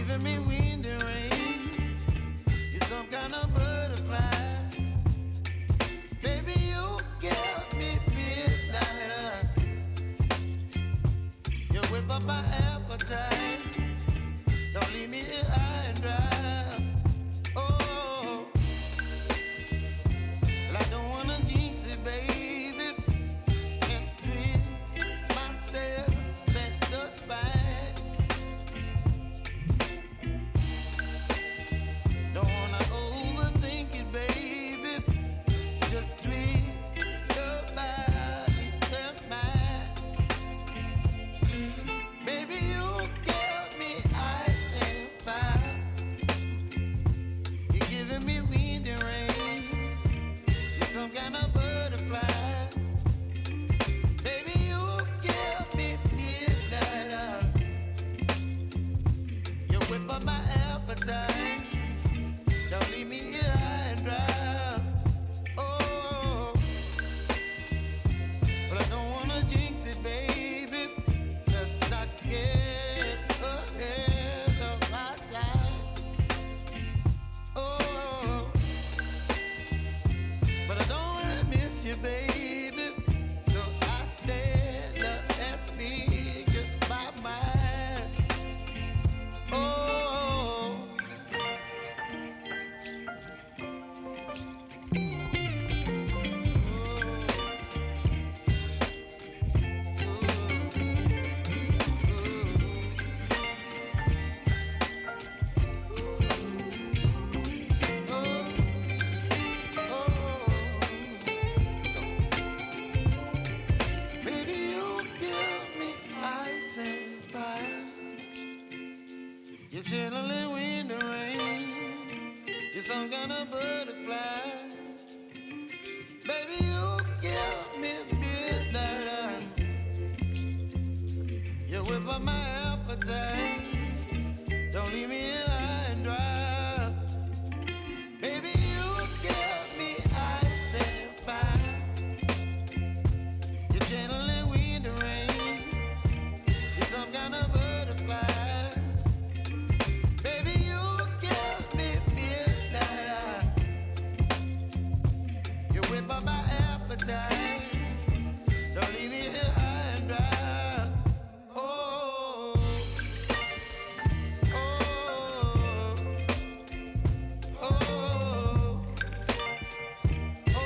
giving me wind and rain. You're some kind of butterfly. Baby, you give me midnight. You whip up my appetite. Don't leave me here high and dry. Oh, well, I don't wanna jinx it, baby. Can't twist myself at the spine. Don't wanna overthink it, baby. It's just twist your body and mine. Baby, you give me ice and fire. You're giving me wind and rain. You're some kind of butterfly. Baby, you give me midnight. You whip up my appetite. Don't leave me here high and dry. Oh, but I don't wanna jinx it, baby. Let's not get ahead of my time. Oh, but I don't wanna miss you, baby. So I stand up and speak my mind. Oh. Baby, you give me ice and fire. You're channeling wind and rain. You're some kind of butterfly. Baby, you give me midnight. You whip up my appetite. Don't leave me here high and dry. Baby, you give me ice and fire. You're channeling wind and rain. You're some kind of butterfly. Baby, you give me midnight. You whip up my appetite. Don't leave me here high and dry. Oh, oh, oh, oh,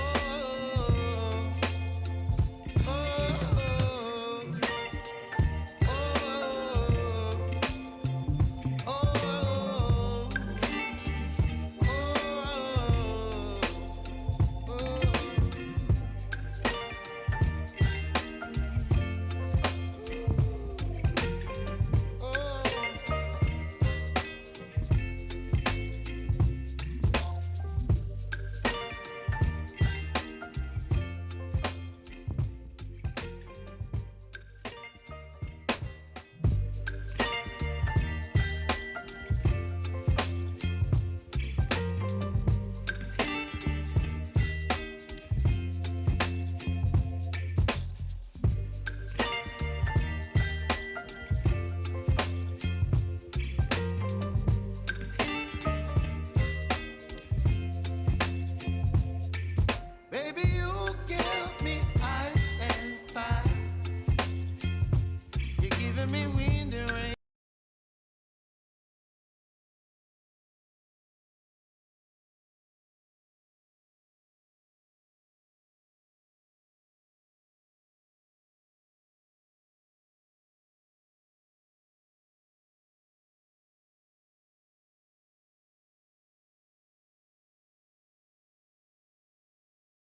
baby, you give me ice and fire. You're giving me wind and rain.